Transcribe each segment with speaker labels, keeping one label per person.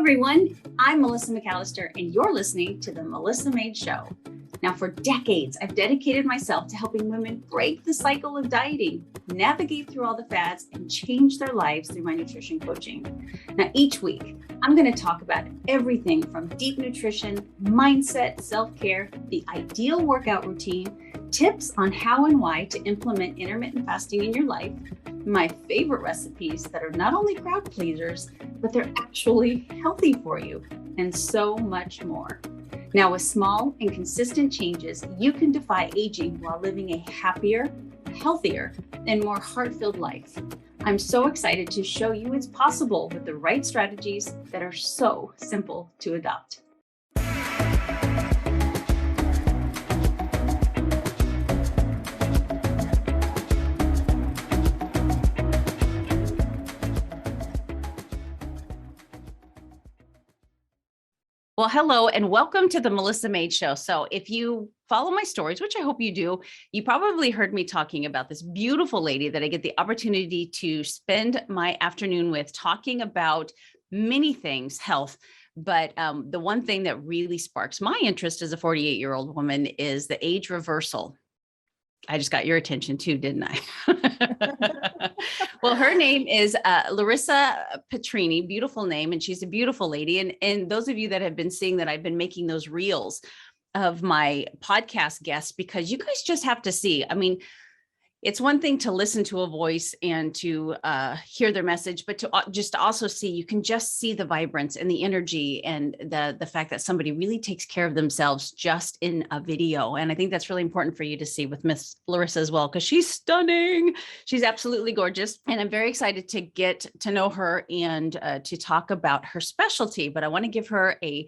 Speaker 1: everyone, I'm Melissa McAllister, and you're listening to The Melissa Made Show. Now, for decades, I've dedicated myself to helping women break the cycle of dieting, navigate through all the fads, and change their lives through my nutrition coaching. Now, each week, I'm going to talk about everything from deep nutrition, mindset, self-care, the ideal workout routine, tips on how and why to implement intermittent fasting in your life, my favorite recipes that are not only crowd pleasers, but they're actually healthy for you, and so much more. Now, with small and consistent changes, you can defy aging while living a happier, healthier, and more heart-filled life. I'm so excited to show you it's possible with the right strategies that are so simple to adopt. Well, hello and welcome to the Melissa Made Show. So if you follow my stories, which I hope you do, you probably heard me talking about this beautiful lady that I get the opportunity to spend my afternoon with, talking about many things, health. But the one thing that really sparks my interest as a 48-year-old woman is the age reversal. I just got your attention too, didn't I? Well, her name is Larisa Petrini, beautiful name, and she's a beautiful lady. And those of you that have been seeing that I've been making those reels of my podcast guests, because you guys just have to see, I mean, it's one thing to listen to a voice and to hear their message, but to just also see, you can just see the vibrance and the energy and the fact that somebody really takes care of themselves just in a video. And I think that's really important for you to see with Miss Larisa as well, because she's stunning. She's absolutely gorgeous. And I'm very excited to get to know her and to talk about her specialty. But I want to give her a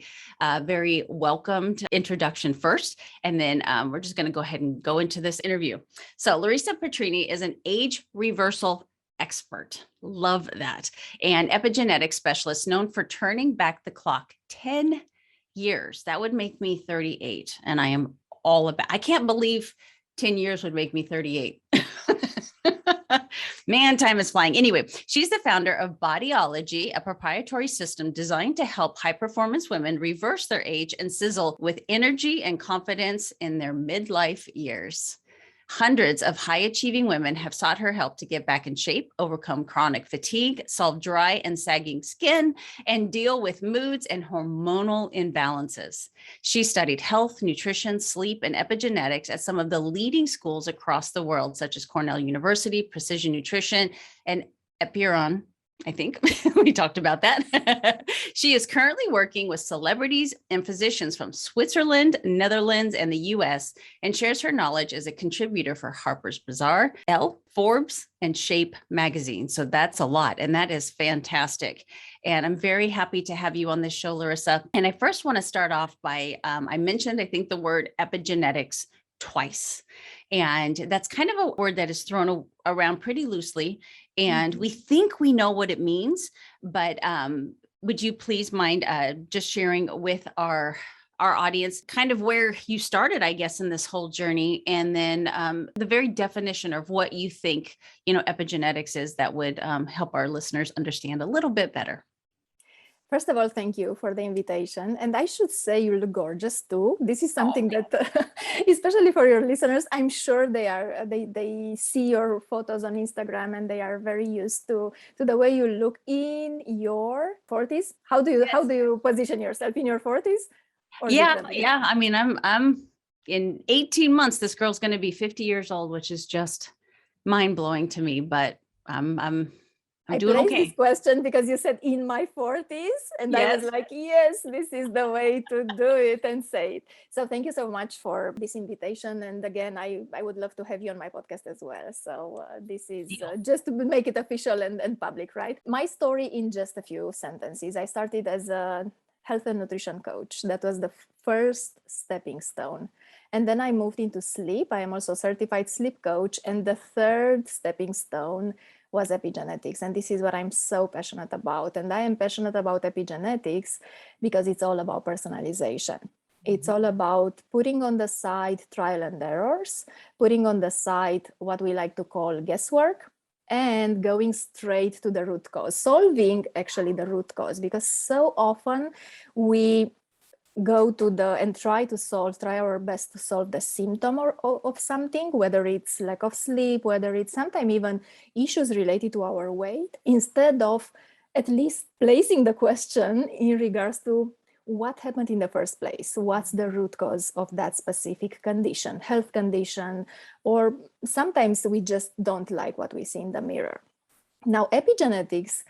Speaker 1: very welcomed introduction first. And then we're just going to go ahead and go into this interview. So Larisa Petrini is an age reversal expert. Love that. And epigenetic specialist known for turning back the clock 10 years. That would make me 38. And I am all about, I can't believe 10 years would make me 38. Man, time is flying. Anyway, she's the founder of Bodyology, a proprietary system designed to help high-performance women reverse their age and sizzle with energy and confidence in their midlife years. Hundreds of high-achieving women have sought her help to get back in shape, overcome chronic fatigue, solve dry and sagging skin, and deal with moods and hormonal imbalances. She studied health, nutrition, sleep, and epigenetics at some of the leading schools across the world, such as Cornell University, Precision Nutrition, and Epiron. I think we talked about that. She is currently working with celebrities and physicians from Switzerland, Netherlands, and the US, and shares her knowledge as a contributor for Harper's Bazaar, Elle, Forbes, and Shape magazine. So that's a lot, and that is fantastic. And I'm very happy to have you on this show, Larisa. And I first want to start off by, I mentioned, I think, the word epigenetics twice. And that's kind of a word that is thrown around pretty loosely. And we think we know what it means, but would you please mind just sharing with our audience kind of where you started, I guess, in this whole journey, and then the very definition of what you think, epigenetics is, that would help our listeners understand a little bit better.
Speaker 2: First of all, thank you for the invitation. And I should say you look gorgeous too. This is something that, especially for your listeners, I'm sure they see your photos on Instagram and they are very used to the way you look in your 40s. How do you position yourself in your 40s?
Speaker 1: Yeah. I mean, I'm in 18 months, this girl's going to be 50 years old, which is just mind blowing to me, but I'm doing okay.
Speaker 2: This question because you said in my 40s, and yes. I was like, yes, this is the way to do it and say it. So thank you so much for this invitation. And again, I would love to have you on my podcast as well. So this is just to make it official and public, right? My story in just a few sentences. I started as a health and nutrition coach. That was the first stepping stone. And then I moved into sleep. I am also a certified sleep coach. And the third stepping stone was epigenetics. And this is what I'm so passionate about. And I am passionate about epigenetics because it's all about personalization. It's all about putting on the side trial and errors, putting on the side what we like to call guesswork, and going straight to the root cause, solving actually the root cause, because so often we go to and try our best to solve the symptom of something, whether it's lack of sleep, whether it's sometimes even issues related to our weight, instead of at least placing the question in regards to what happened in the first place, what's the root cause of that specific condition, health condition, or sometimes we just don't like what we see in the mirror. Now, epigenetics,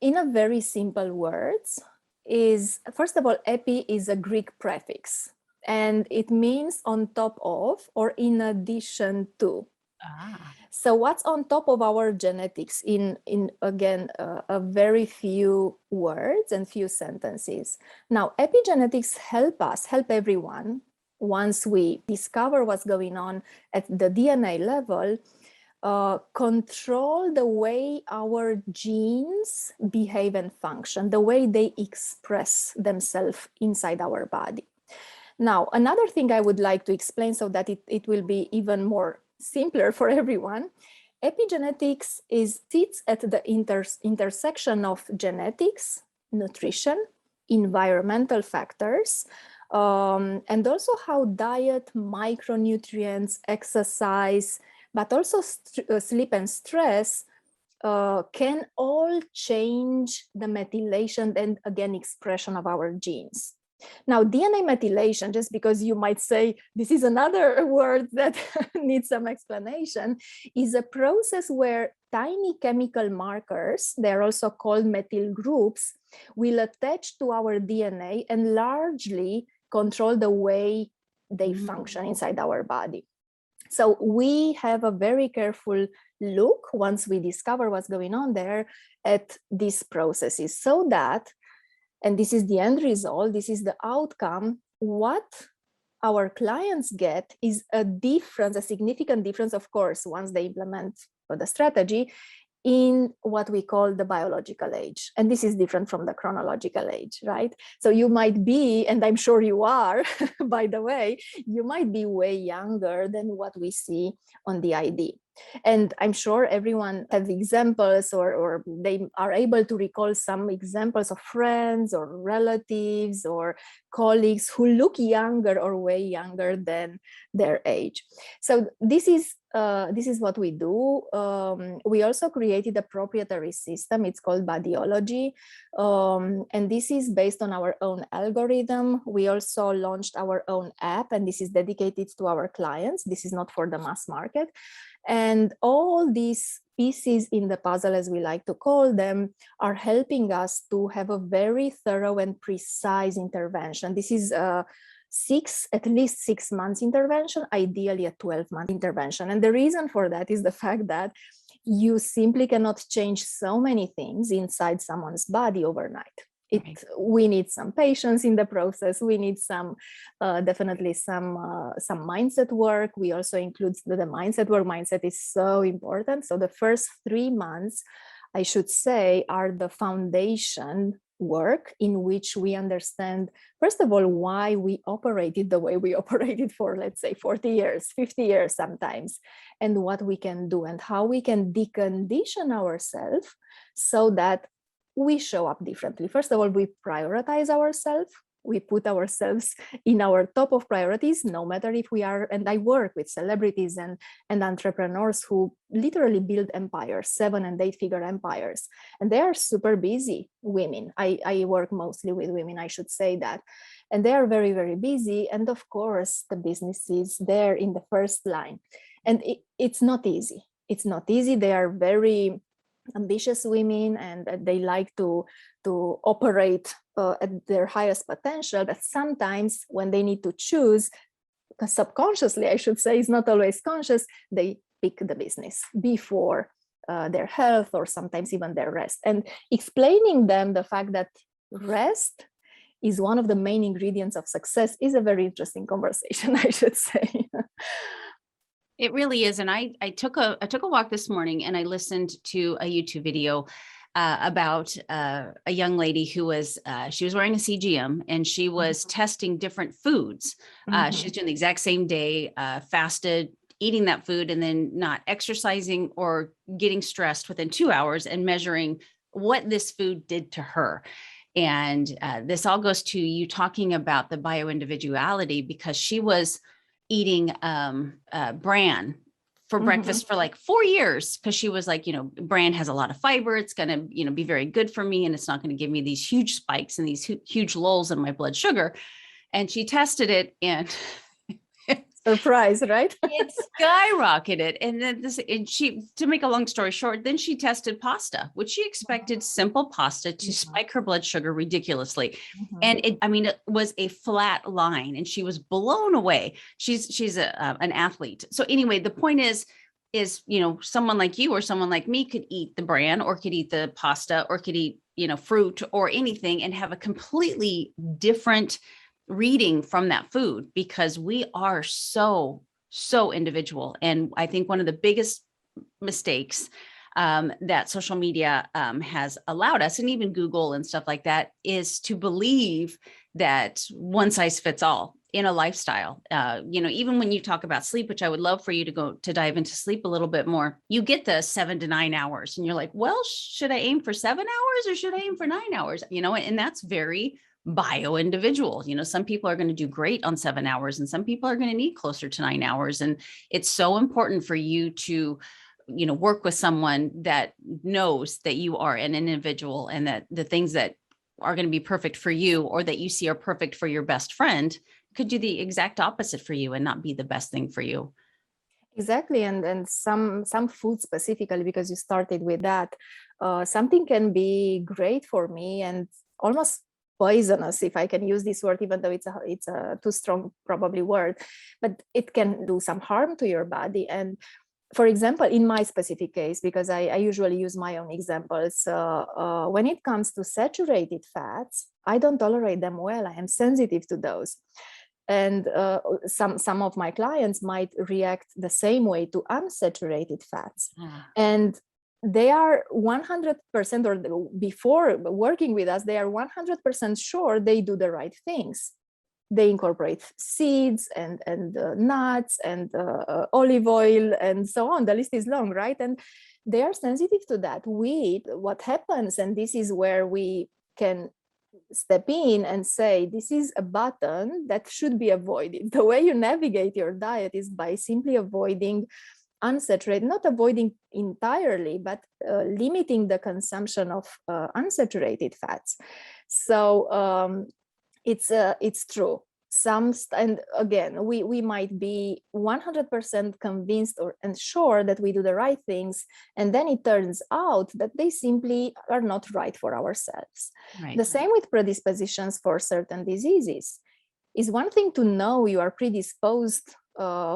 Speaker 2: in a very simple words, is, first of all, epi is a Greek prefix, and it means on top of or in addition to. So what's on top of our genetics in again, a very few words and few sentences. Now, epigenetics help everyone, once we discover what's going on at the DNA level, control the way our genes behave and function, the way they express themselves inside our body. Now, another thing I would like to explain so that it will be even more simpler for everyone, epigenetics sits at the intersection of genetics, nutrition, environmental factors, and also how diet, micronutrients, exercise, but also sleep and stress can all change the methylation and again expression of our genes. Now, DNA methylation, just because you might say this is another word that needs some explanation, is a process where tiny chemical markers, they're also called methyl groups, will attach to our DNA and largely control the way they function inside our body. So we have a very careful look, once we discover what's going on there, at these processes, so that, and this is the end result, this is the outcome, what our clients get is a significant difference, of course, once they implement the strategy, in what we call the biological age. And this is different from the chronological age, right? So you might be, and I'm sure you are, by the way, you might be way younger than what we see on the ID. And I'm sure everyone has examples, or they are able to recall some examples of friends or relatives or colleagues who look younger or way younger than their age. So this is what we do. We also created a proprietary system. It's called Bodyology. And this is based on our own algorithm. We also launched our own app, and this is dedicated to our clients. This is not for the mass market. And all these pieces in the puzzle, as we like to call them, are helping us to have a very thorough and precise intervention. This is at least 6 months intervention, ideally a 12-month intervention. And the reason for that is the fact that you simply cannot change so many things inside someone's body overnight. We need some patience in the process. We need definitely some mindset work. We also include the mindset work. Mindset is so important. So the first 3 months, I should say, are the foundation work in which we understand, first of all, why we operated the way we operated for, let's say, 40 years, 50 years sometimes, and what we can do and how we can decondition ourselves so that we show up differently. First of all, we prioritize ourselves. We put ourselves in our top of priorities, no matter if we are, and I work with celebrities and entrepreneurs who literally build empires, 7- and 8-figure empires. And they are super busy women. I work mostly with women, I should say that. And they are very, very busy. And of course, the business is there in the first line. And it's not easy. It's not easy. They are very ambitious women, and they like to operate at their highest potential. But sometimes when they need to choose, subconsciously, I should say, it's not always conscious, they pick the business before their health, or sometimes even their rest. And explaining them the fact that rest is one of the main ingredients of success is a very interesting conversation, I should say.
Speaker 1: It really is. And I took a walk this morning, and I listened to a YouTube video about a young lady who was, she was wearing a CGM, and she was testing different foods. She was doing the exact same day, fasted, eating that food and then not exercising or getting stressed within 2 hours and measuring what this food did to her. And this all goes to you talking about the bioindividuality, because she was eating bran for breakfast for like 4 years, because she was like, bran has a lot of fiber. It's going to, be very good for me. And it's not going to give me these huge spikes and these huge lulls in my blood sugar. And she tested it and
Speaker 2: surprise, right?
Speaker 1: it skyrocketed. And then to make a long story short, then she tested pasta, which she expected simple pasta to spike her blood sugar ridiculously. And it was a flat line, and she was blown away. She's an athlete. So anyway, the point is, someone like you or someone like me could eat the bran, or could eat the pasta, or could eat, fruit or anything, and have a completely different reading from that food, because we are so individual. And I think one of the biggest mistakes that social media has allowed us, and even Google and stuff like that, is to believe that one size fits all in a lifestyle. Even when you talk about sleep, which I would love for you to dive into sleep a little bit more, you get the 7 to 9 hours and you're like, well, should I aim for 7 hours or should I aim for 9 hours? And that's very bio individual. Some people are going to do great on 7 hours, and some people are going to need closer to 9 hours. And it's so important for you to, work with someone that knows that you are an individual, and that the things that are going to be perfect for you, or that you see are perfect for your best friend, could do the exact opposite for you and not be the best thing for you.
Speaker 2: Exactly. And some food specifically, because you started with that, something can be great for me and almost poisonous, if I can use this word, even though it's a too strong probably word, but it can do some harm to your body. And for example, in my specific case, because I usually use my own examples, when it comes to saturated fats, I don't tolerate them well. I am sensitive to those. And some of my clients might react the same way to unsaturated fats. And they are 100%, or before working with us, they are 100% sure they do the right things. They incorporate seeds and nuts and olive oil and so on. The list is long, right? And they are sensitive to that. What happens, and this is where we can step in and say, this is a button that should be avoided. The way you navigate your diet is by simply avoiding unsaturated, not avoiding entirely, but limiting the consumption of unsaturated fats. So it's true. And again, we might be 100% convinced and sure that we do the right things, and then it turns out that they simply are not right for ourselves. Right. The same with predispositions for certain diseases. Is one thing to know you are predisposed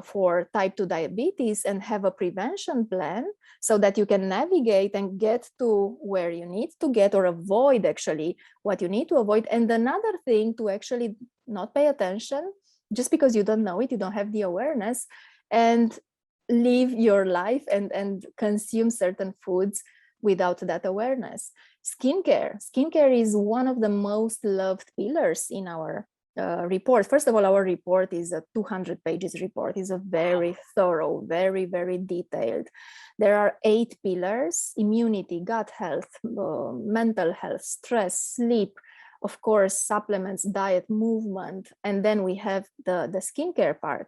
Speaker 2: for type 2 diabetes and have a prevention plan so that you can navigate and get to where you need to get, or avoid actually what you need to avoid. And another thing to actually not pay attention just because you don't know it, you don't have the awareness, and live your life and consume certain foods without that awareness. Skincare is one of the most loved pillars in our report. First of all, our report is a 200 pages report. It's a very thorough, very, very detailed. There are 8 pillars: immunity, gut health, mental health, stress, sleep, of course, supplements, diet, movement, and then we have the skincare part.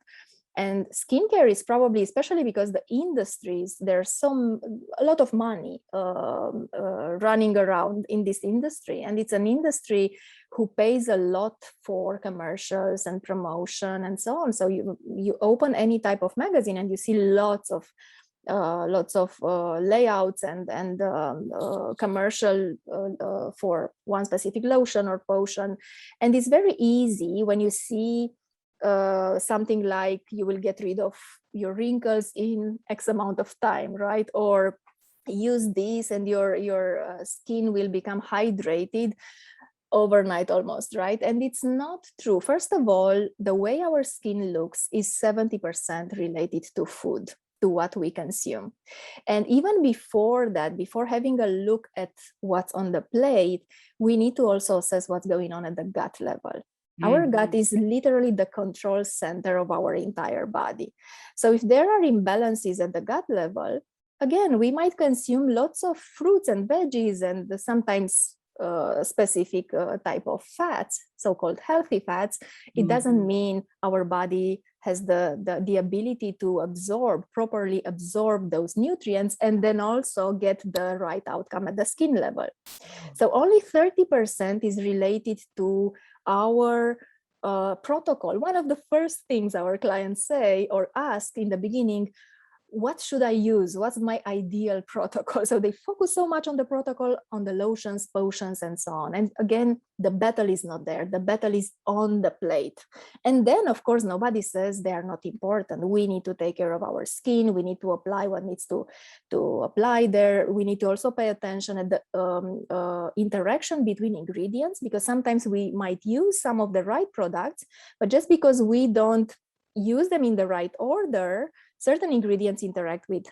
Speaker 2: And skincare is probably, especially because the industries, there's a lot of money running around in this industry, and it's an industry who pays a lot for commercials and promotion and so on. So you open any type of magazine and you see lots of layouts and commercial for one specific lotion or potion, and it's very easy when you see something like you will get rid of your wrinkles in X amount of time, right? Or use this and your skin will become hydrated overnight almost, right? And it's not true. First of all, the way our skin looks is 70% related to food, to what we consume. And even before that, before having a look at what's on the plate, we need to also assess what's going on at the gut level. Our gut is literally the control center of our entire body. So if there are imbalances at the gut level, again, we might consume lots of fruits and veggies and sometimes specific type of fats, so-called healthy fats. It doesn't mean our body has the ability to properly absorb those nutrients and then also get the right outcome at the skin level. So only 30% is related to our protocol. One of the first things our clients say or ask in the beginning, what should I use? What's my ideal protocol? So they focus so much on the protocol, on the lotions, potions, and so on. And again, the battle is not there. The battle is on the plate. And then, of course, nobody says they are not important. We need to take care of our skin. We need to apply what needs to apply there. We need to also pay attention at the interaction between ingredients, because sometimes we might use some of the right products, but just because we don't use them in the right order, certain ingredients interact with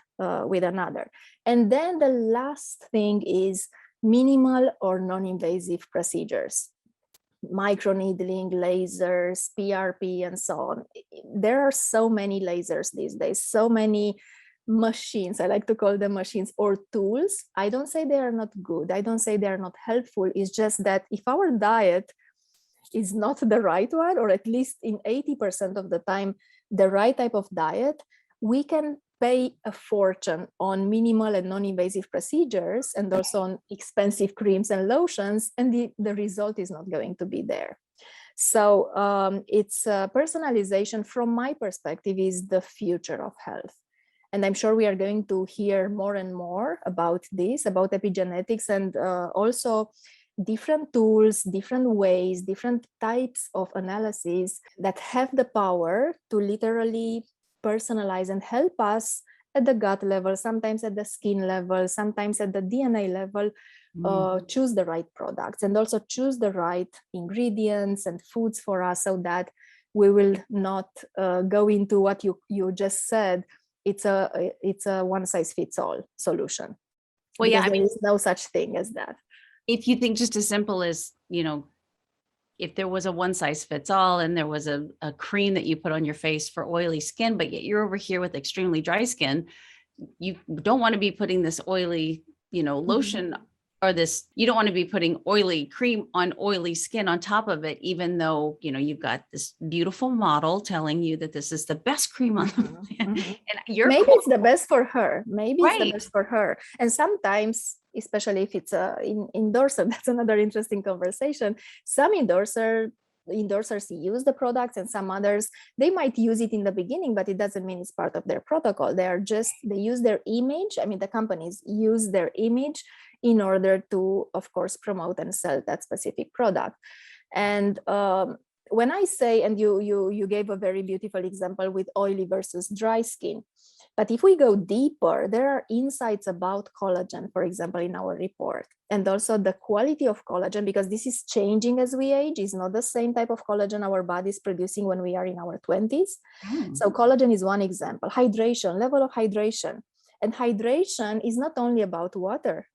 Speaker 2: another. And then the last thing is minimal or non-invasive procedures, microneedling, lasers, PRP, and so on. There are so many lasers these days, so many machines. I like to call them machines or tools. I don't say they are not good. I don't say they are not helpful. It's just that if our diet is not the right one, or at least in 80% of the time, the right type of diet, we can pay a fortune on minimal and non-invasive procedures and also on expensive creams and lotions, and the result is not going to be there. So it's personalization, from my perspective, is the future of health. And I'm sure we are going to hear more and more about this, about epigenetics, and also different tools, different ways, different types of analysis that have the power to literally personalize and help us at the gut level, sometimes at the skin level, sometimes at the DNA level, choose the right products and also choose the right ingredients and foods for us, so that we will not go into what you just said. It's a one-size-fits-all solution.
Speaker 1: Well, yeah, I mean,
Speaker 2: there is no such thing as that.
Speaker 1: If you think just as simple as, if there was a one size fits all and there was a cream that you put on your face for oily skin, but yet you're over here with extremely dry skin, you don't want to be putting this oily, lotion or you don't want to be putting oily cream on oily skin on top of it, even though, you've got this beautiful model telling you that this is the best cream on the planet. And
Speaker 2: maybe it's the best for her. Maybe
Speaker 1: right.
Speaker 2: It's the best for her. And sometimes, especially if it's an endorser, that's another interesting conversation. Some endorsers use the products, and some others, they might use it in the beginning, but it doesn't mean it's part of their protocol. They use their image. I mean, the companies use their image in order to, of course, promote and sell that specific product. And when I say, and you gave a very beautiful example with oily versus dry skin, but if we go deeper, there are insights about collagen, for example, in our report, and also the quality of collagen, because this is changing as we age. It's not the same type of collagen our body is producing when we are in our 20s. So collagen is one example. Hydration, level of hydration. And hydration is not only about water.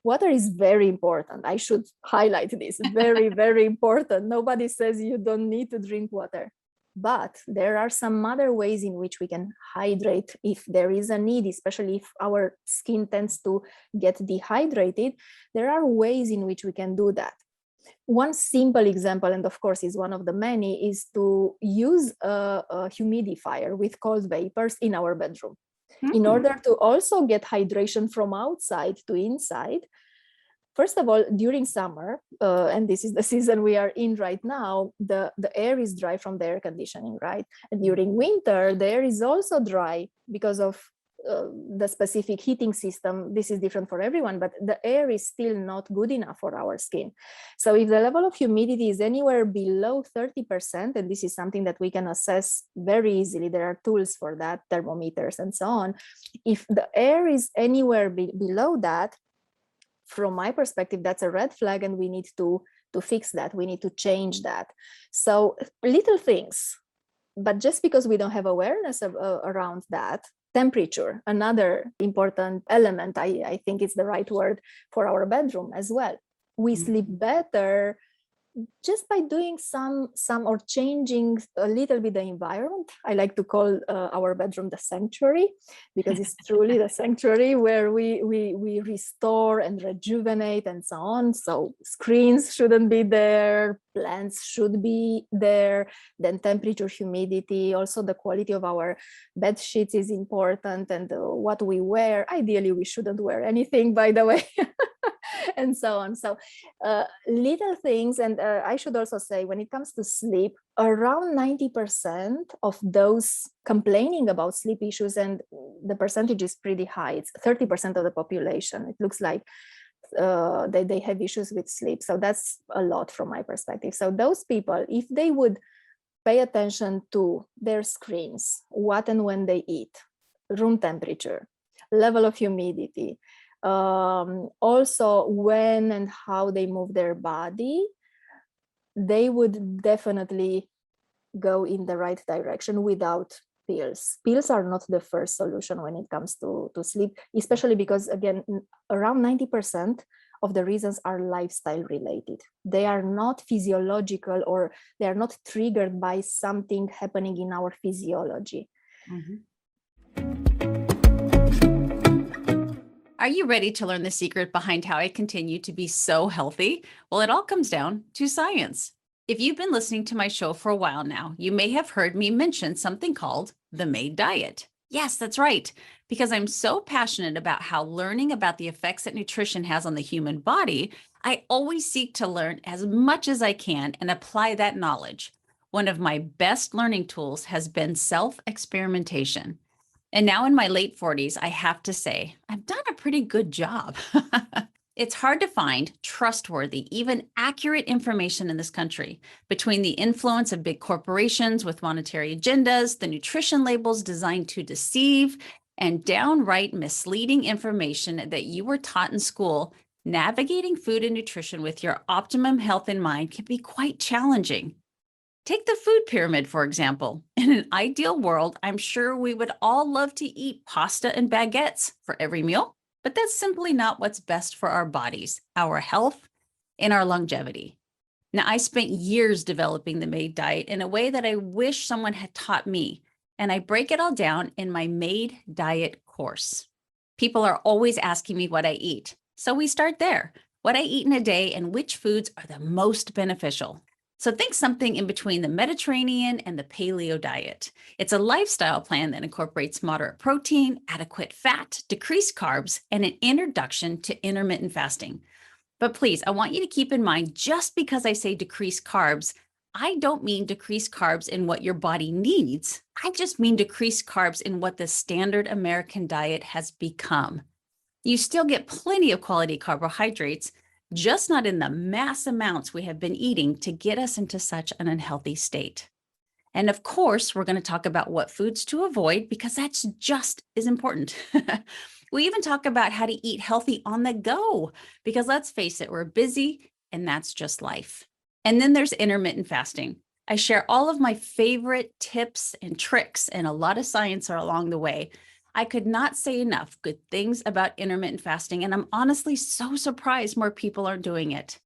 Speaker 2: Water is very important. I should highlight this. Very, very important. Nobody says you don't need to drink water. But there are some other ways in which we can hydrate if there is a need, especially if our skin tends to get dehydrated. There are ways in which we can do that. One simple example, and of course is one of the many, is to use a humidifier with cold vapors in our bedroom. In order to also get hydration from outside to inside. First of all, during summer, and this is the season we are in right now, the air is dry from the air conditioning, right? And during winter, the air is also dry because of the specific heating system. This is different for everyone, but the air is still not good enough for our skin. So if the level of humidity is anywhere below 30%, and this is something that we can assess very easily, there are tools for that, thermometers and so on. If the air is anywhere below that, from my perspective, that's a red flag, and we need to fix that. We need to change that. So little things, but just because we don't have awareness around that. Temperature, another important element, I think it's the right word for our bedroom as well. We sleep better just by doing some or changing a little bit the environment. I like to call our bedroom the sanctuary, because it's truly the sanctuary where we restore and rejuvenate and so on. So screens shouldn't be there, plants should be there, then temperature, humidity, also the quality of our bed sheets is important, and what we wear. Ideally we shouldn't wear anything, by the way. And so on. So little things. And I should also say, when it comes to sleep, around 90% of those complaining about sleep issues, and the percentage is pretty high, it's 30% of the population, it looks like, they have issues with sleep. So that's a lot from my perspective. So those people, if they would pay attention to their screens, what and when they eat, room temperature, level of humidity, also when and how they move their body, they would definitely go in the right direction without pills. Pills are not the first solution when it comes to sleep, especially because, again, around 90% of the reasons are lifestyle related. They are not physiological, or they are not triggered by something happening in our physiology.
Speaker 1: Mm-hmm. Are you ready to learn the secret behind how I continue to be so healthy? Well, it all comes down to science. If you've been listening to my show for a while now, you may have heard me mention something called the MAID diet. Yes, that's right, because I'm so passionate about how learning about the effects that nutrition has on the human body, I always seek to learn as much as I can and apply that knowledge. One of my best learning tools has been self-experimentation. And now in my late 40s, I have to say, I've done a pretty good job. It's hard to find trustworthy, even accurate information in this country. Between the influence of big corporations with monetary agendas, the nutrition labels designed to deceive, and downright misleading information that you were taught in school, navigating food and nutrition with your optimum health in mind can be quite challenging. Take the food pyramid, for example. In an ideal world, I'm sure we would all love to eat pasta and baguettes for every meal, but that's simply not what's best for our bodies, our health, and our longevity. Now, I spent years developing the MAID diet in a way that I wish someone had taught me, and I break it all down in my MAID diet course. People are always asking me what I eat, so we start there. What I eat in a day and which foods are the most beneficial. So think something in between the Mediterranean and the paleo diet. It's a lifestyle plan that incorporates moderate protein, adequate fat, decreased carbs, and an introduction to intermittent fasting. But please, I want you to keep in mind, just because I say decrease carbs, I don't mean decrease carbs in what your body needs. I just mean decrease carbs in what the standard American diet has become. You still get plenty of quality carbohydrates, just not in the mass amounts we have been eating to get us into such an unhealthy state. And of course, we're going to talk about what foods to avoid, because that's just as important. We even talk about how to eat healthy on the go, because let's face it, we're busy and that's just life. And then there's intermittent fasting. I share all of my favorite tips and tricks, and a lot of science are along the way. I could not say enough good things about intermittent fasting, and I'm honestly so surprised more people aren't doing it.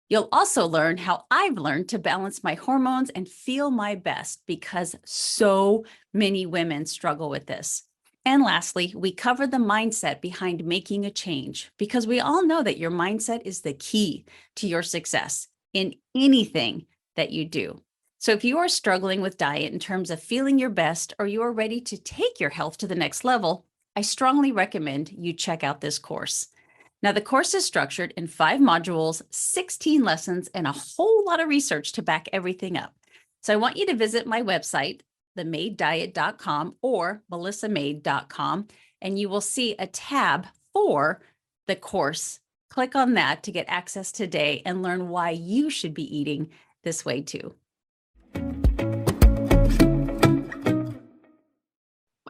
Speaker 1: You'll also learn how I've learned to balance my hormones and feel my best, because so many women struggle with this. And lastly, we cover the mindset behind making a change, because we all know that your mindset is the key to your success in anything that you do. So if you are struggling with diet in terms of feeling your best, or you are ready to take your health to the next level, I strongly recommend you check out this course. Now, the course is structured in 5 modules, 16 lessons, and a whole lot of research to back everything up. So I want you to visit my website, themaiddiet.com or melissamaid.com, and you will see a tab for the course. Click on that to get access today and learn why you should be eating this way too.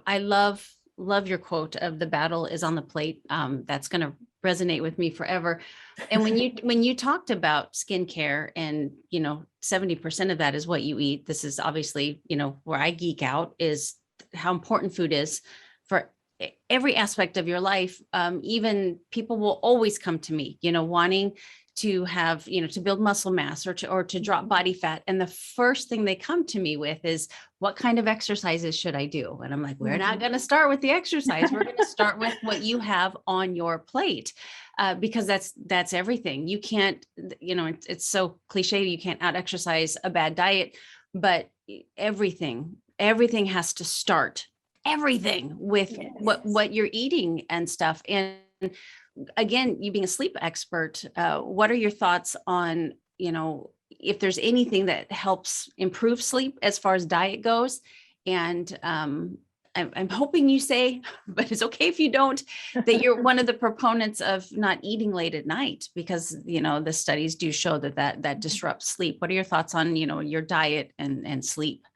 Speaker 1: I love your quote of "the battle is on the plate." That's going to resonate with me forever. And when you talked about skincare, and 70% of that is what you eat. This is obviously where I geek out, is how important food is for every aspect of your life. Even people will always come to me, wanting to have, to build muscle mass or to drop body fat. And the first thing they come to me with is, what kind of exercises should I do? And I'm like, we're not going to start with the exercise. We're going to start with what you have on your plate, because that's everything. You can't, it's so cliche. You can't out exercise a bad diet, but everything has to start everything with what you're eating and stuff. And again, you being a sleep expert, what are your thoughts on, if there's anything that helps improve sleep as far as diet goes? And I'm hoping you say, but it's okay if you don't, that you're one of the proponents of not eating late at night, because, the studies do show that disrupts sleep. What are your thoughts on, your diet and sleep?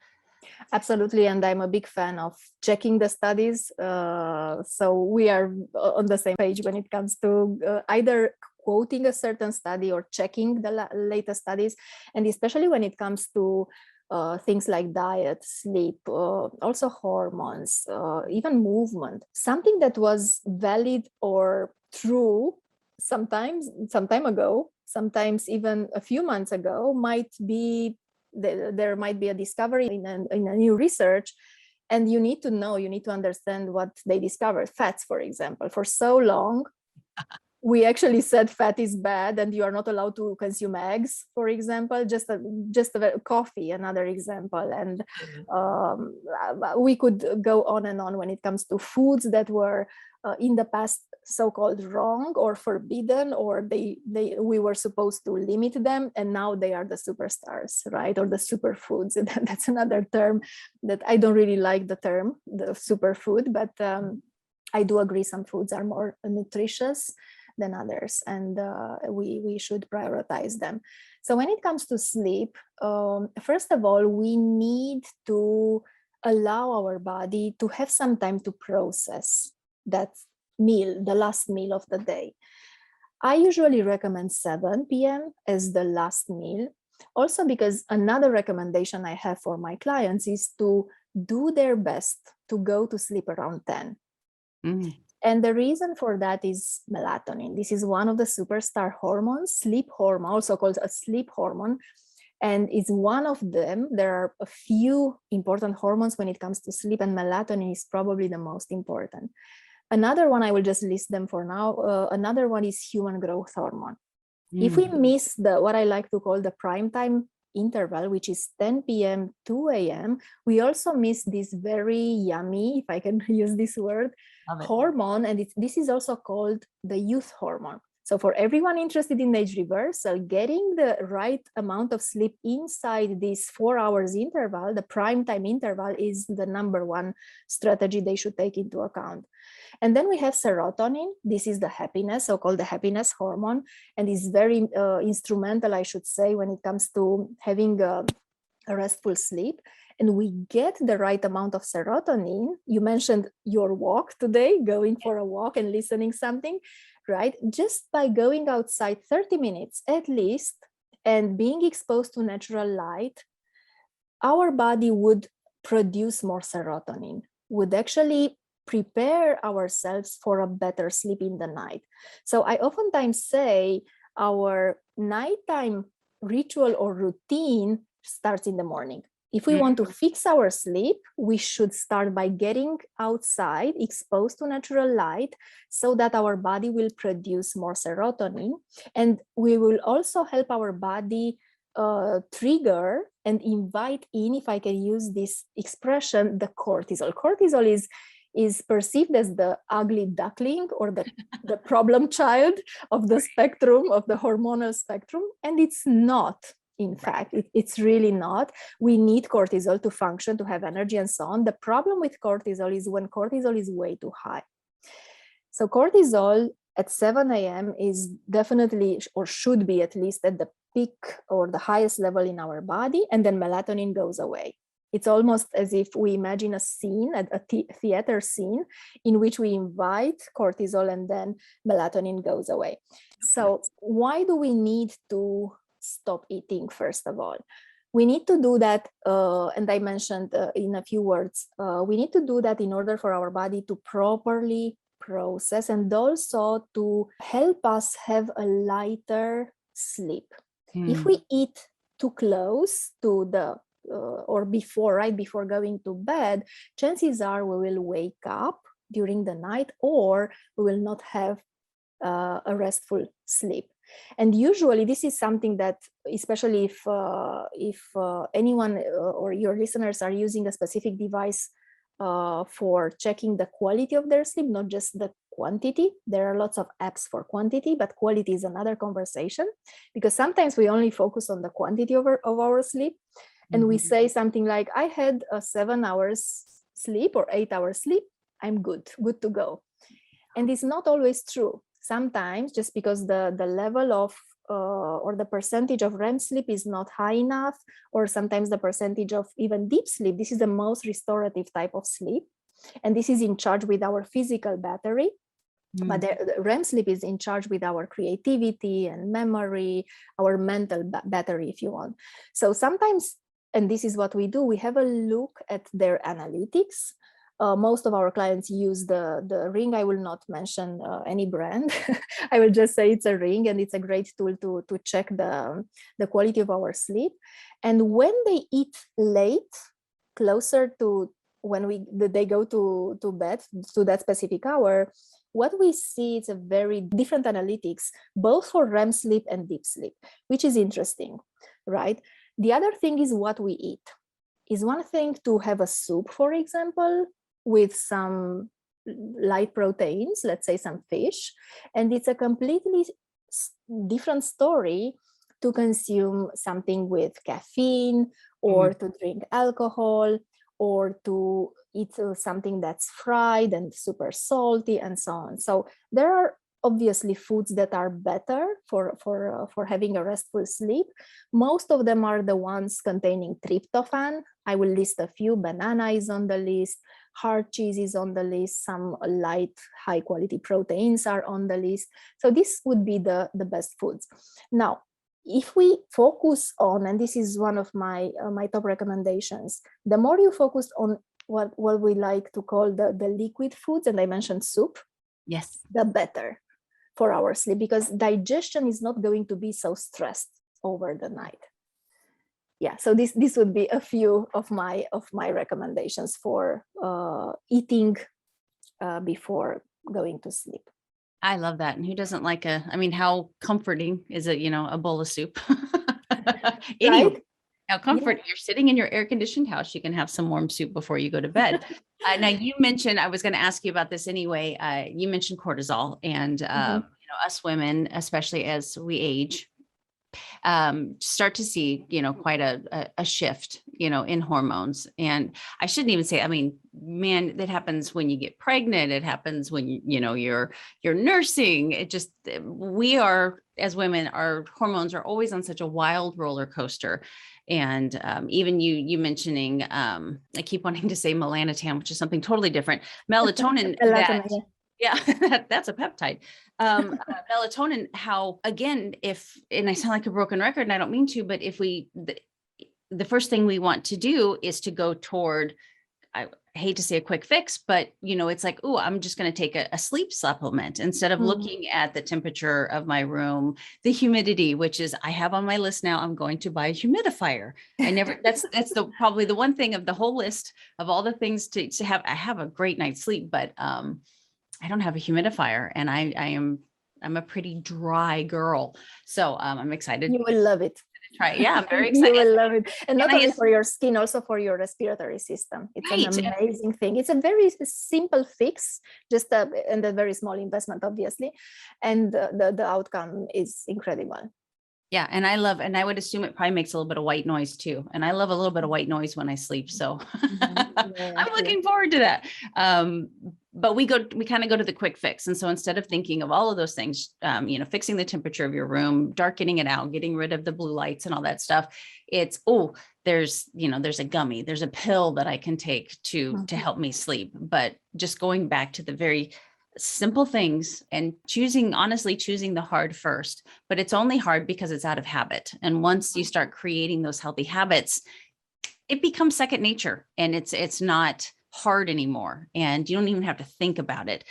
Speaker 2: Absolutely. And I'm a big fan of checking the studies. So we are on the same page when it comes to either quoting a certain study or checking the latest studies. And especially when it comes to things like diet, sleep, also hormones, even movement. Something that was valid or true some time ago, sometimes even a few months ago, might be there might be a discovery in a new research, and you need to understand what they discovered. Fats, for example, for so long we actually said fat is bad and you are not allowed to consume eggs, for example, just a coffee, another example. And we could go on and on when it comes to foods that were in the past so-called wrong or forbidden, or we were supposed to limit them, and now they are the superstars, right? Or the superfoods. That's another term that I don't really like, the term, the superfood, but I do agree some foods are more nutritious than others, and we should prioritize them. So when it comes to sleep, first of all, we need to allow our body to have some time to process that meal, the last meal of the day. I usually recommend 7 p.m. as the last meal, also because another recommendation I have for my clients is to do their best to go to sleep around 10. Mm. And the reason for that is melatonin. This is one of the superstar hormones, sleep hormone, also called a sleep hormone. And it's one of them. There are a few important hormones when it comes to sleep, and melatonin is probably the most important. Another one, I will just list them for now. Another one is human growth hormone. If we miss what I like to call the prime time interval, which is 10 p.m. 2 a.m., we also miss this very yummy, if I can use this word, hormone, and this is also called the youth hormone. So for everyone interested in age reversal, getting the right amount of sleep inside this 4 hours interval, the prime time interval, is the number one strategy they should take into account. And then we have serotonin. This is the happiness, so-called the happiness hormone, and is very instrumental, I should say, when it comes to having a restful sleep. And we get the right amount of serotonin. You mentioned your walk today, going for a walk and listening something, right? Just by going outside 30 minutes at least and being exposed to natural light, our body would produce more serotonin, would actually prepare ourselves for a better sleep in the night. So I oftentimes say our nighttime ritual or routine starts in the morning. If we want to fix our sleep, we should start by getting outside, exposed to natural light, so that our body will produce more serotonin. And we will also help our body trigger and invite in, if I can use this expression, the cortisol. Cortisol is perceived as the ugly duckling, or the problem child of the spectrum, of the hormonal spectrum. And it's not. In fact, it's really not. We need cortisol to function, to have energy and so on. The problem with cortisol is when cortisol is way too high. So cortisol at 7 a.m. is definitely, or should be at least, at the peak or the highest level in our body, and then melatonin goes away. It's almost as if we imagine a scene, a theater scene, in which we invite cortisol and then melatonin goes away. So why do we need to stop eating? First of all, we need to do that, and I mentioned in a few words, we need to do that in order for our body to properly process, and also to help us have a lighter sleep. If we eat too close to the or before, right before going to bed, chances are we will wake up during the night, or we will not have a restful sleep. And usually this is something that, especially if anyone or your listeners are using a specific device for checking the quality of their sleep, not just the quantity. There are lots of apps for quantity, but quality is another conversation, because sometimes we only focus on the quantity of our sleep. And we say something like, I had a 7 hours sleep or 8 hours sleep, I'm good to go. And it's not always true. Sometimes just because the level of or the percentage of REM sleep is not high enough, or sometimes the percentage of even deep sleep, this is the most restorative type of sleep. And this is in charge with our physical battery. But the REM sleep is in charge with our creativity and memory, our mental battery, if you want. So sometimes, and this is what we do, we have a look at their analytics. Most of our clients use the ring. I will not mention any brand. I will just say it's a ring, and it's a great tool to check the quality of our sleep. And when they eat late, closer to when they go to bed, to that specific hour, what we see is a very different analytics, both for REM sleep and deep sleep, which is interesting, right? The other thing is what we eat. Is one thing to have a soup, for example, with some light proteins, let's say some fish, and it's a completely different story to consume something with caffeine, or to drink alcohol, or to eat something that's fried and super salty and so on. So there are obviously foods that are better for having a restful sleep. Most of them are the ones containing tryptophan. I will list a few. Banana is on the list, hard cheese is on the list, some light high quality proteins are on the list. So this would be the best foods. Now, if we focus on, and this is one of my top recommendations, the more you focus on what we like to call the liquid foods, and I mentioned soup,
Speaker 1: yes,
Speaker 2: the better for our sleep, because digestion is not going to be so stressed over the night. Yeah, so this would be a few of my recommendations for eating before going to sleep.
Speaker 1: I love that. And who doesn't like how comforting is it, a bowl of soup? Anyway,
Speaker 2: Right?
Speaker 1: how comforting. You're sitting in your air conditioned house. You can have some warm soup before you go to bed. Now you mentioned, I was going to ask you about this anyway. You mentioned cortisol, and us women, especially as we age, start to see, quite a shift, in hormones. And I shouldn't even say, man, that happens when you get pregnant. It happens when, you're nursing. It just, we are, as women, our hormones are always on such a wild roller coaster. And even you mentioning, I keep wanting to say melanotan, which is something totally different. Melatonin, that's a peptide. Melatonin, how, again, and I sound like a broken record, and I don't mean to, but if the first thing we want to do is to go toward, I hate to say a quick fix, but it's like, oh, I'm just going to take a sleep supplement instead of looking at the temperature of my room, the humidity, which is, I have on my list now, I'm going to buy a humidifier. That's probably the one thing of the whole list of all the things to have. I have a great night's sleep, but, I don't have a humidifier, and I'm a pretty dry girl. So, I'm excited.
Speaker 2: You will love it.
Speaker 1: Try it. Yeah, I'm very excited.
Speaker 2: You will love it. And not only for your skin, also for your respiratory system. It's an amazing thing. It's a very simple fix, and a very small investment, obviously. And the outcome is incredible.
Speaker 1: Yeah. And I would assume it probably makes a little bit of white noise too. And I love a little bit of white noise when I sleep. So I'm looking forward to that. But we kind of go to the quick fix. And so instead of thinking of all of those things, fixing the temperature of your room, darkening it out, getting rid of the blue lights and all that stuff, it's, there's a gummy, there's a pill that I can take to help me sleep. But just going back to the very simple things and honestly choosing the hard first, but it's only hard because it's out of habit. And once you start creating those healthy habits, it becomes second nature, and it's not hard anymore, and you don't even have to think about it.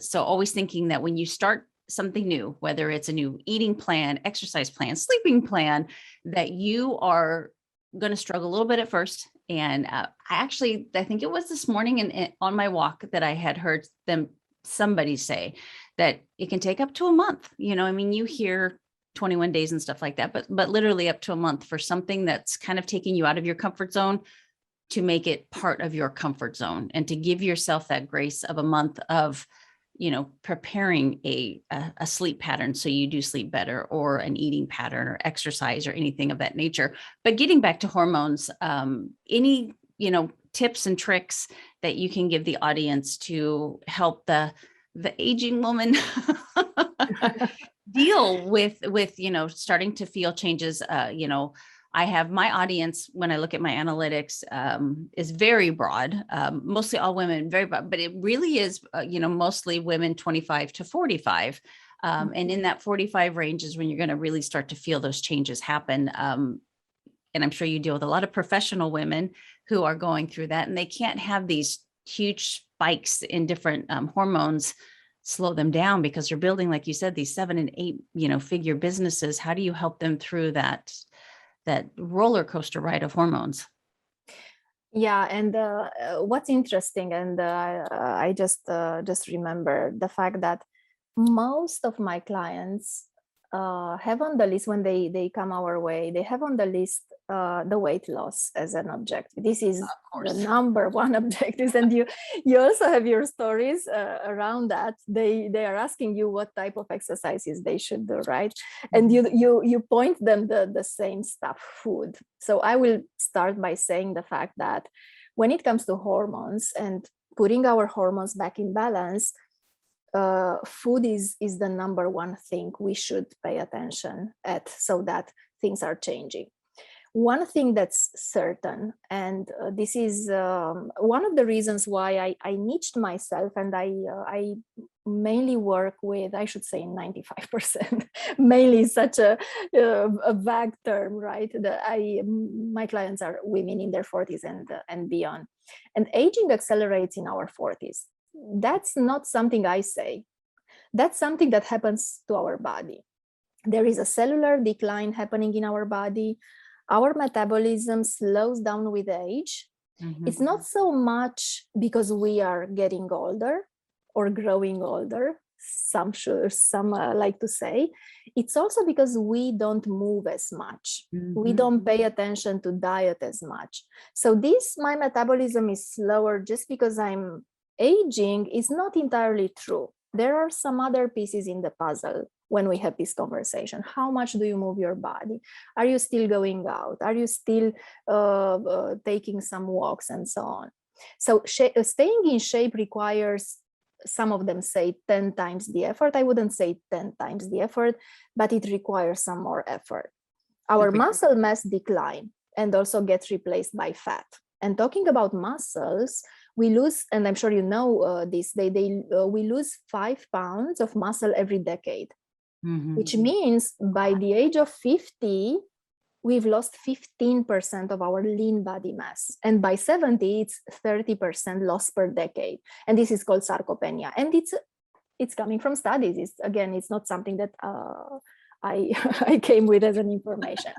Speaker 1: So always thinking that when you start something new, whether it's a new eating plan, exercise plan, sleeping plan, that you are going to struggle a little bit at first. And I think it was this morning and on my walk that I had heard somebody say that it can take up to a month. I mean, you hear 21 days and stuff like that, but literally up to a month for something that's kind of taking you out of your comfort zone to make it part of your comfort zone, and to give yourself that grace of a month of, preparing a sleep pattern so you do sleep better, or an eating pattern or exercise or anything of that nature. But getting back to hormones, any, tips and tricks that you can give the audience to help the aging woman deal with, starting to feel changes. I have my audience, when I look at my analytics, is very broad, mostly all women, very broad, but it really is, mostly women 25 to 45. And in that 45 range is when you're going to really start to feel those changes happen. And I'm sure you deal with a lot of professional women who are going through that, and they can't have these huge spikes in different hormones slow them down, because they're building, like you said, these 7 and 8, figure businesses. How do you help them through that roller coaster ride of hormones?
Speaker 2: Yeah, and what's interesting, and I just remember the fact that most of my clients have on the list, when they come our way, they have on the list the weight loss as an objective. This is the number one objective, and you also have your stories around that. They are asking you what type of exercises they should do, right? And you point them the same stuff, food. So I will start by saying the fact that when it comes to hormones and putting our hormones back in balance, food is the number one thing we should pay attention at, so that things are changing. One thing that's certain, and this is one of the reasons why I niched myself, and I mainly work with, I should say 95%, mainly such a vague term, right? My clients are women in their 40s and beyond. And aging accelerates in our 40s. That's not something I say. That's something that happens to our body. There is a cellular decline happening in our body. Our metabolism slows down with age. It's not so much because we are getting older or growing older, some like to say. It's also because we don't move as much. We don't pay attention to diet as much. So my metabolism is slower just because I'm aging is not entirely true. There are some other pieces in the puzzle when we have this conversation. How much do you move your body? Are you still going out? Are you still taking some walks and so on? So staying in shape requires, some of them say 10 times the effort. I wouldn't say 10 times the effort, but it requires some more effort. Our muscle mass decline and also gets replaced by fat. And talking about muscles, we lose, and I'm sure you know this, we lose 5 pounds of muscle every decade, which means by the age of 50, we've lost 15% of our lean body mass. And by 70, it's 30% loss per decade. And this is called sarcopenia. And it's coming from studies. It's not something that I came with as an information.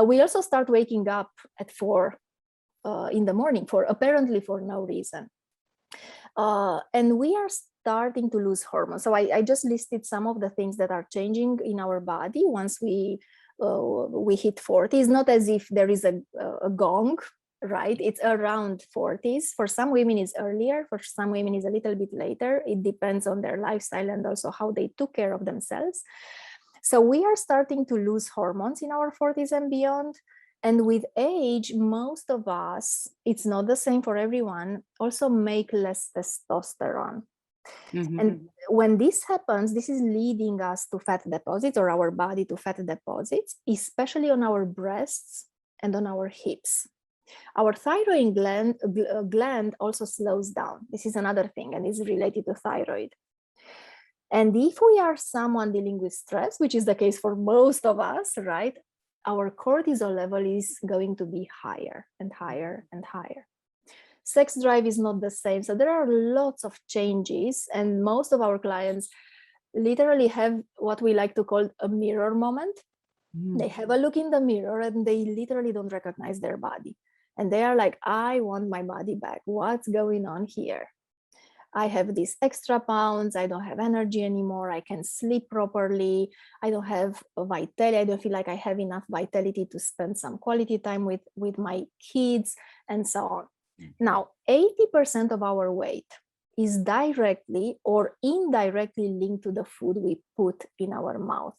Speaker 2: We also start waking up at 4 in the morning apparently for no reason. And we are starting to lose hormones. So I just listed some of the things that are changing in our body once we hit 40. It's not as if there is a gong, right? It's around 40s. For some women it's earlier, for some women it's a little bit later. It depends on their lifestyle and also how they took care of themselves. So we are starting to lose hormones in our 40s and beyond. And with age, most of us, it's not the same for everyone, also make less testosterone. And when this happens, this is leading us to fat deposits, or our body to fat deposits, especially on our breasts and on our hips. Our thyroid gland also slows down. This is another thing, and is related to thyroid. And if we are someone dealing with stress, which is the case for most of us, right? Our cortisol level is going to be higher and higher and higher. Sex drive is not the same. So there are lots of changes, and most of our clients literally have what we like to call a mirror moment. They have a look in the mirror and they literally don't recognize their body. And they are like, I want my body back. What's going on here? I have these extra pounds. I don't have energy anymore. I can't sleep properly. I don't have vitality. I don't feel like I have enough vitality to spend some quality time with my kids and so on. Now, 80% of our weight is directly or indirectly linked to the food we put in our mouth.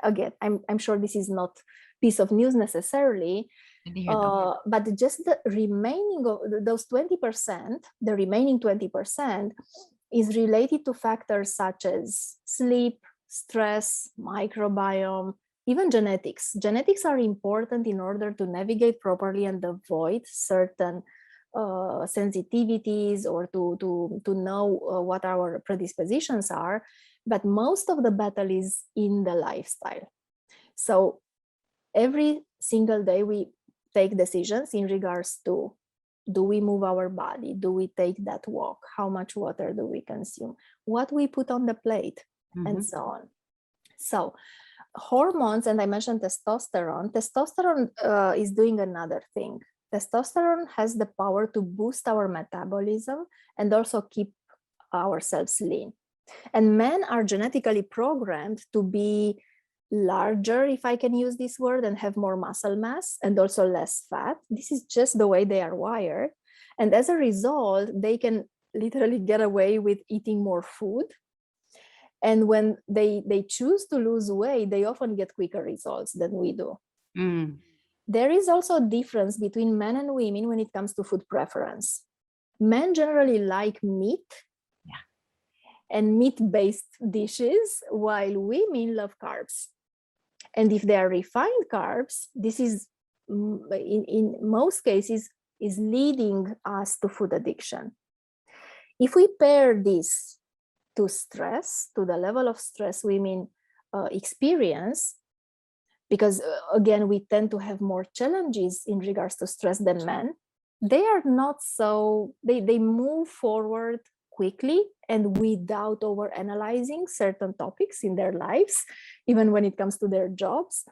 Speaker 2: Again, I'm sure this is not piece of news necessarily, but just the remaining of those 20%, the remaining 20% is related to factors such as sleep, stress, microbiome, even genetics. Genetics are important in order to navigate properly and avoid certain sensitivities or to know what our predispositions are. But most of the battle is in the lifestyle. So every single day we take decisions in regards to, do we move our body? Do we take that walk? How much water do we consume? What we put on the plate, and so on. So hormones, and I mentioned testosterone. Testosterone is doing another thing. Testosterone has the power to boost our metabolism and also keep ourselves lean. And men are genetically programmed to be larger, if I can use this word, and have more muscle mass and also less fat. This is just the way they are wired. And as a result, they can literally get away with eating more food. And when they choose to lose weight, they often get quicker results than we do. There is also a difference between men and women when it comes to food preference. Men generally like meat and meat-based dishes, while women love carbs. And if they are refined carbs, this is, in most cases, is leading us to food addiction. If we pair this to stress, to the level of stress women experience, because again, we tend to have more challenges in regards to stress than men, they are not so, they move forward quickly and without overanalyzing certain topics in their lives, even when it comes to their jobs.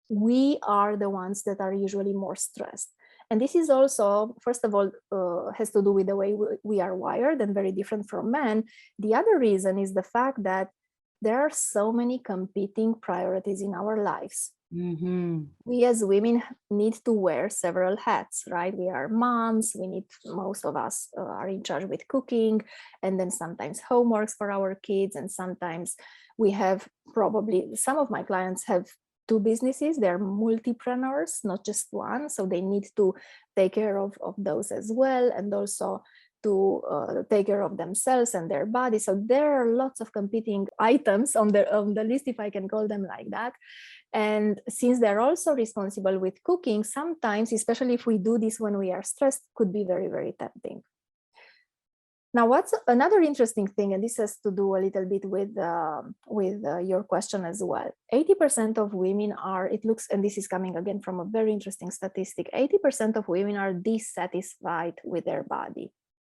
Speaker 2: We are the ones that are usually more stressed. And this is also, first of all, has to do with the way we are wired and very different from men. The other reason is the fact that there are so many competing priorities in our lives. We as women need to wear several hats, right? We are moms, most of us are in charge with cooking, and then sometimes homeworks for our kids. And sometimes we have, probably some of my clients have 2 businesses. They're multipreneurs, not just one. So they need to take care of those as well, and also to take care of themselves and their body. So there are lots of competing items on the list, if I can call them like that. And since they're also responsible with cooking, sometimes, especially if we do this when we are stressed, could be very, very tempting. Now, what's another interesting thing, and this has to do a little bit with your question as well. 80% of women are, it looks, and this is coming again from a very interesting statistic, 80% of women are dissatisfied with their body.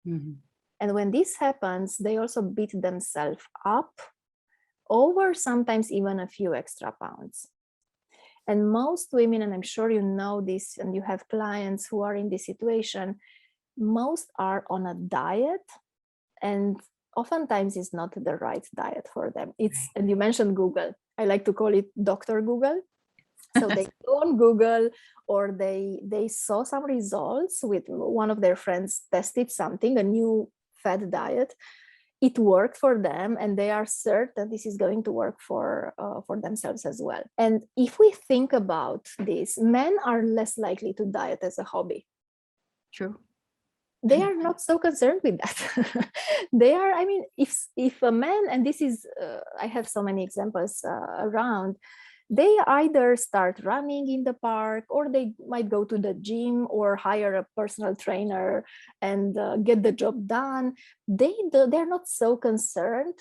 Speaker 2: And when this happens, they also beat themselves up over sometimes even a few extra pounds. And most women, and I'm sure you know this, and you have clients who are in this situation, most are on a diet, and oftentimes it's not the right diet for them. And you mentioned Google. I like to call it Dr. Google. So they go on Google, or they saw some results with one of their friends, tested something, a new fad diet. It worked for them, and they are certain this is going to work for themselves as well. And if we think about this, men are less likely to diet as a hobby.
Speaker 1: True.
Speaker 2: They are not so concerned with that. They are, I mean, if a man, and this is, I have so many examples around, they either start running in the park, or they might go to the gym or hire a personal trainer and get the job done. They're not so concerned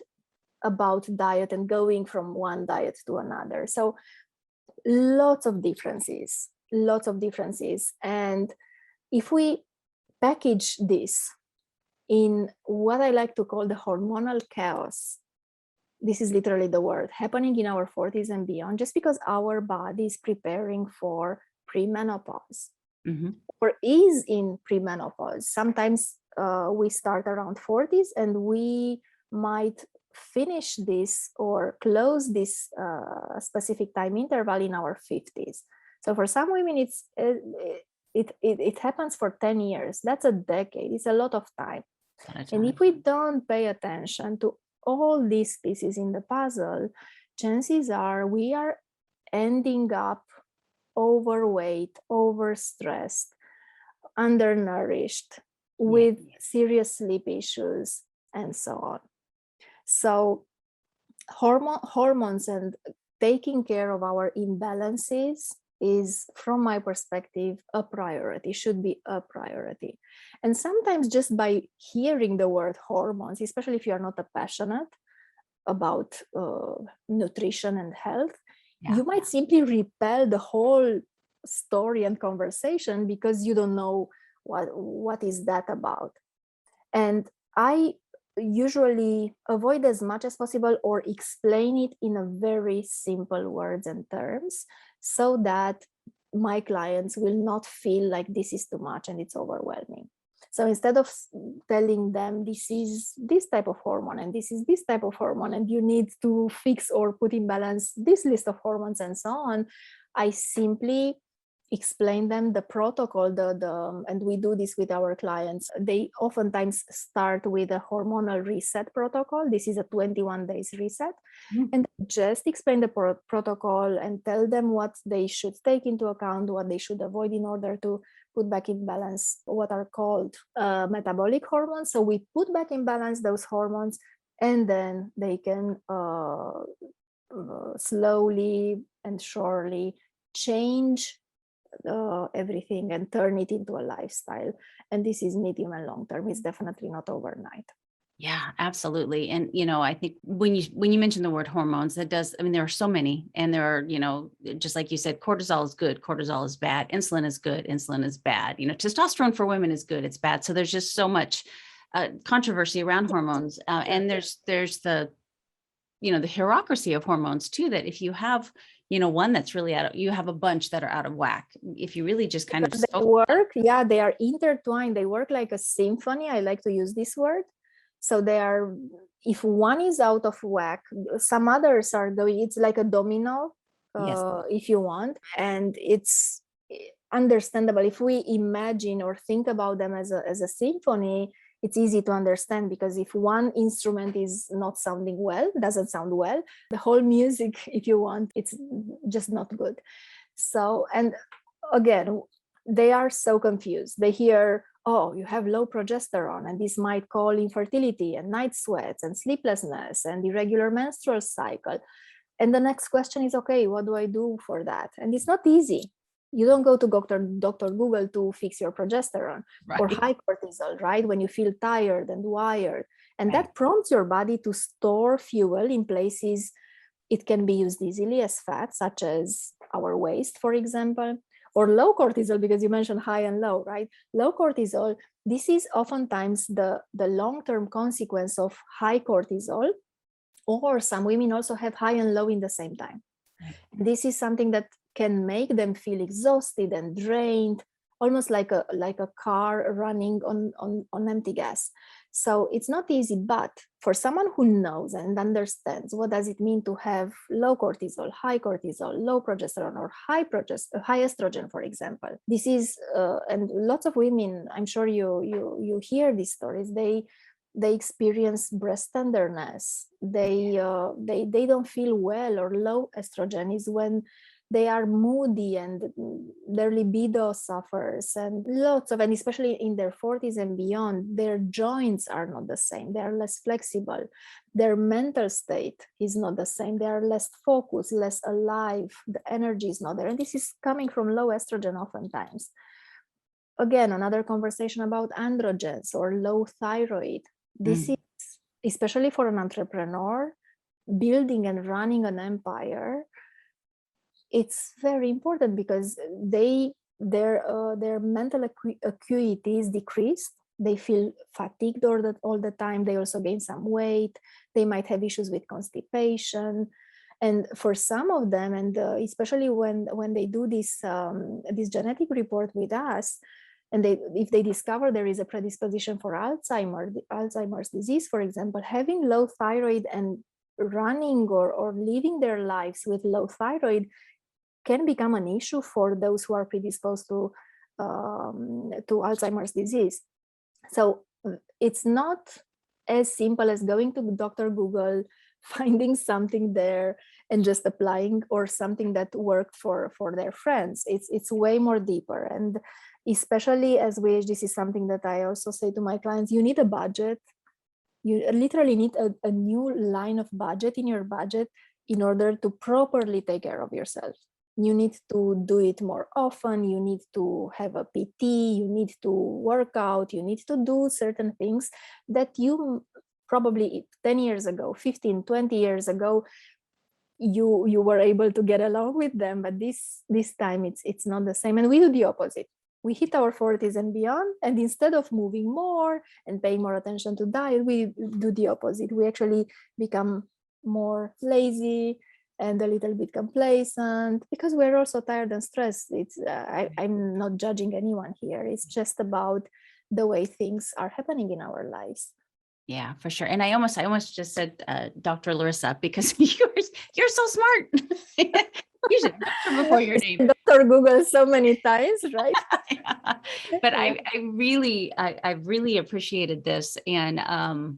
Speaker 2: about diet and going from one diet to another. So lots of differences. And if we package this in what I like to call the hormonal chaos this is literally the word, happening in our 40s and beyond, just because our body is preparing for premenopause or is in premenopause. Sometimes we start around 40s and we might finish this or close this specific time interval in our 50s. So for some women, it happens for 10 years. That's a decade. It's a lot of time. And if we don't pay attention to all these pieces in the puzzle, chances are we are ending up overweight, overstressed, undernourished, with serious sleep issues, and so on. So hormones and taking care of our imbalances is, from my perspective, a priority, should be a priority. And sometimes just by hearing the word hormones, especially if you are not a passionate about nutrition and health, you might simply repel the whole story and conversation because you don't know what is that about. And I usually avoid as much as possible or explain it in a very simple words and terms so that my clients will not feel like this is too much and it's overwhelming. So instead of telling them this is this type of hormone and this is this type of hormone and you need to fix or put in balance this list of hormones and so on, I simply explain them the protocol, and we do this with our clients. They oftentimes start with a hormonal reset protocol. This is a 21 days reset. And just explain the protocol and tell them what they should take into account, what they should avoid in order to put back in balance what are called metabolic hormones. So we put back in balance those hormones, and then they can slowly and surely change everything and turn it into a lifestyle. And this is medium and long term. It's definitely not overnight.
Speaker 1: Yeah, absolutely. And, I think when you mention the word hormones, that does, there are so many, and there are, just like you said, cortisol is good, cortisol is bad, insulin is good, insulin is bad, testosterone for women is good, it's bad. So there's just so much controversy around hormones. And there's the, the hierarchy of hormones too, that if you have, one that's really you have a bunch that are out of whack. If you really just kind of
Speaker 2: work, they are intertwined. They work like a symphony. I like to use this word. So they are, if one is out of whack, some others are going, it's like a domino, if you want. And it's understandable. If we imagine or think about them as a symphony, it's easy to understand, because if one instrument is not sounding well, doesn't sound well, the whole music, if you want, it's just not good. So, and again, they are so confused. They hear, oh, you have low progesterone, and this might cause infertility and night sweats and sleeplessness and irregular menstrual cycle. And the next question is, okay, what do I do for that? And it's not easy. You don't go to Dr. Google to fix your progesterone or high cortisol, right? When you feel tired and wired. And that prompts your body to store fuel in places it can be used easily as fat, such as our waist, for example, or low cortisol, because you mentioned high and low, right? Low cortisol, this is oftentimes the long-term consequence of high cortisol, or some women also have high and low in the same time. This is something that can make them feel exhausted and drained, almost like a car running on empty gas. So it's not easy, but for someone who knows and understands what does it mean to have low cortisol, high cortisol, low progesterone, or high estrogen, for example, this is and lots of women, I'm sure you hear these stories, they experience breast tenderness, they don't feel well, or low estrogen is when they are moody and their libido suffers, and and especially in their 40s and beyond, their joints are not the same. They are less flexible. Their mental state is not the same. They are less focused, less alive. The energy is not there. And this is coming from low estrogen oftentimes. Again, another conversation about androgens or low thyroid. This is, especially for an entrepreneur, building and running an empire, it's very important, because their mental acuity is decreased. They feel fatigued all the time. They also gain some weight. They might have issues with constipation. And for some of them, and especially when they do this genetic report with us, and if they discover there is a predisposition for Alzheimer's disease, for example, having low thyroid and running or living their lives with low thyroid can become an issue for those who are predisposed to Alzheimer's disease. So it's not as simple as going to Dr. Google, finding something there and just applying, or something that worked for their friends. It's way more deeper. And especially as this is something that I also say to my clients, you need a budget. You literally need a new line of budget in your budget in order to properly take care of yourself. You need to do it more often. You need to have a PT. You need to work out. You need to do certain things that you probably 10 years ago, 15, 20 years ago, you were able to get along with them. But this time it's not the same. And we do the opposite. We hit our 40s and beyond, and instead of moving more and paying more attention to diet, we do the opposite. We actually become more lazy and a little bit complacent, because we're also tired and stressed. I'm not judging anyone here. It's just about the way things are happening in our lives.
Speaker 1: Yeah, for sure. And I almost just said Dr. Larisa, because you're so smart. You should have before your name.
Speaker 2: Dr. Google so many times, right?
Speaker 1: Yeah. But I really appreciated this, and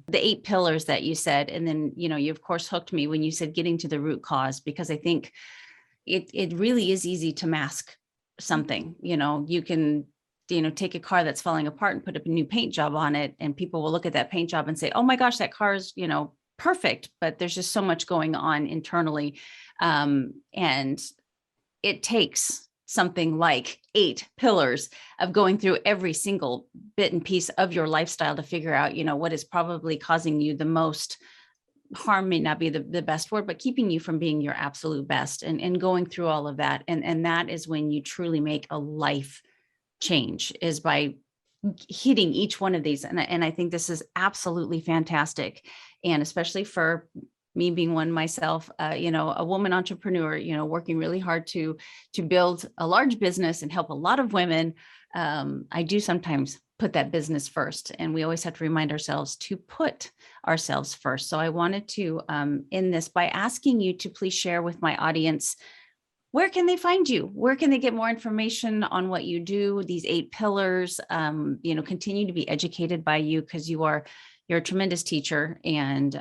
Speaker 1: the 8 pillars that you said. And then, you of course hooked me when you said getting to the root cause, because I think it really is easy to mask something. You can take a car that's falling apart and put a new paint job on it, and people will look at that paint job and say, oh my gosh, that car is perfect, but there's just so much going on internally. And it takes something like 8 pillars of going through every single bit and piece of your lifestyle to figure out, what is probably causing you the most harm. May not be the best word, but keeping you from being your absolute best, and going through all of that. And that is when you truly make a life change, is by hitting each one of these. And I think this is absolutely fantastic. And especially for me being one myself, a woman entrepreneur, working really hard to build a large business and help a lot of women. I do sometimes put that business first, and we always have to remind ourselves to put ourselves first. So I wanted to end this by asking you to please share with my audience, where can they find you? Where can they get more information on what you do, these 8 pillars, continue to be educated by you, because you're a tremendous teacher. And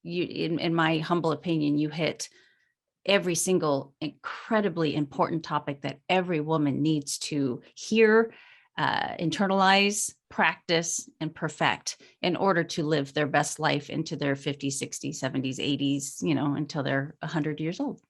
Speaker 1: you, in my humble opinion, you hit every single incredibly important topic that every woman needs to hear, internalize, practice, and perfect in order to live their best life into their 50s, 60s, 70s, 80s, until they're 100 years old.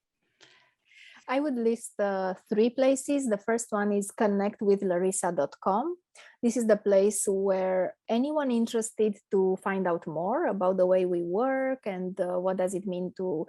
Speaker 2: I would list 3 places. The first one is connectwithlarisa.com. This is the place where anyone interested to find out more about the way we work and what does it mean to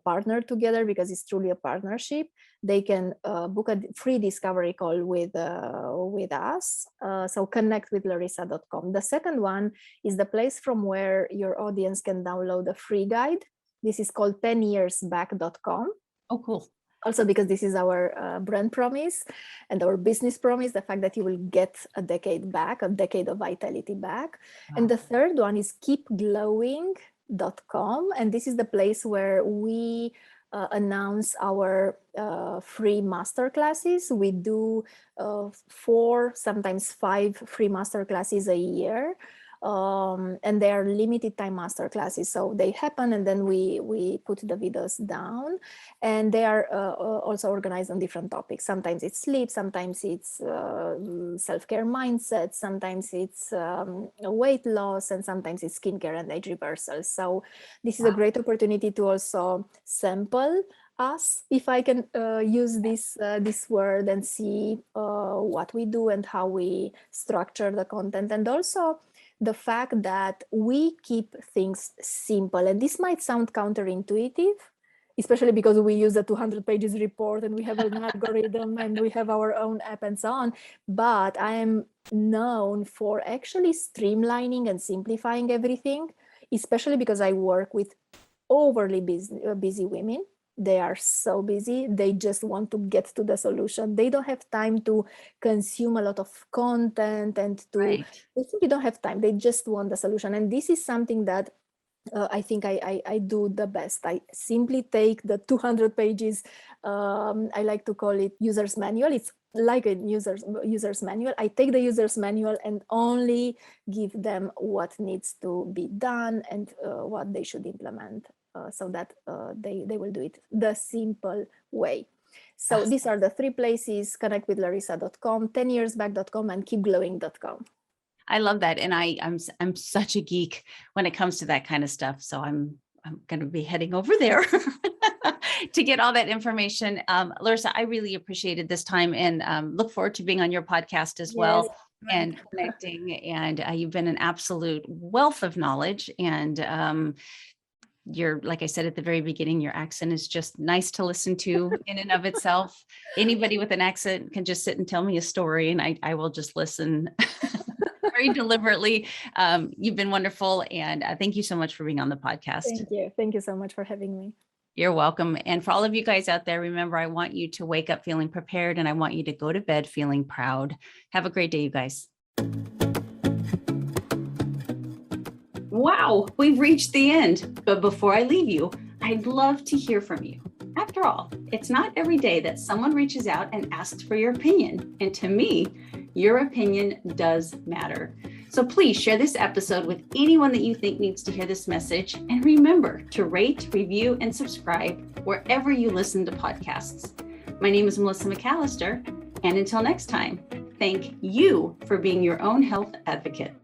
Speaker 2: partner together, because it's truly a partnership. They can book a free discovery call with us. So connectwithlarisa.com. The second one is the place from where your audience can download a free guide. This is called 10yearsback.com.
Speaker 1: Oh, cool.
Speaker 2: Also, because this is our brand promise and our business promise, the fact that you will get a decade back, a decade of vitality back. Wow. And the third one is keepglowing.com. And this is the place where we announce our free masterclasses. We do 4, sometimes 5 free masterclasses a year. And they are limited time master classes, so they happen and then we put the videos down, and they are also organized on different topics. Sometimes it's sleep, sometimes it's self-care mindset, sometimes it's weight loss, and sometimes it's skincare and age reversal. So this is a great opportunity to also sample us, if I can use this word, and see what we do and how we structure the content, and also the fact that we keep things simple. And this might sound counterintuitive, especially because we use a 200 pages report and we have an algorithm and we have our own app and so on. But I am known for actually streamlining and simplifying everything, especially because I work with overly busy women. They are so busy. They just want to get to the solution. They don't have time to consume a lot of content and they simply don't have time. They just want the solution. And this is something that I think I do the best. I simply take the 200 pages. I like to call it user's manual. It's like a user's manual. I take the user's manual and only give them what needs to be done and what they should implement so that they will do it the simple way. So these are the 3 places: connectwithlarisa.com, 10yearsback.com, and keepglowing.com.
Speaker 1: I love that. And I'm such a geek when it comes to that kind of stuff. So I'm going to be heading over there to get all that information. Larisa, I really appreciated this time and look forward to being on your podcast as well and connecting. And you've been an absolute wealth of knowledge. And you're, like I said at the very beginning, your accent is just nice to listen to in and of itself. Anybody with an accent can just sit and tell me a story and I will just listen very deliberately. You've been wonderful. And thank you so much for being on the podcast.
Speaker 2: Thank you. Thank you so much for having me.
Speaker 1: You're welcome. And for all of you guys out there, remember, I want you to wake up feeling prepared and I want you to go to bed feeling proud. Have a great day, you guys. Wow, we've reached the end. But before I leave you, I'd love to hear from you. After all, it's not every day that someone reaches out and asks for your opinion. And to me, your opinion does matter. So please share this episode with anyone that you think needs to hear this message. And remember to rate, review, and subscribe wherever you listen to podcasts. My name is Melissa McAllister. And until next time, thank you for being your own health advocate.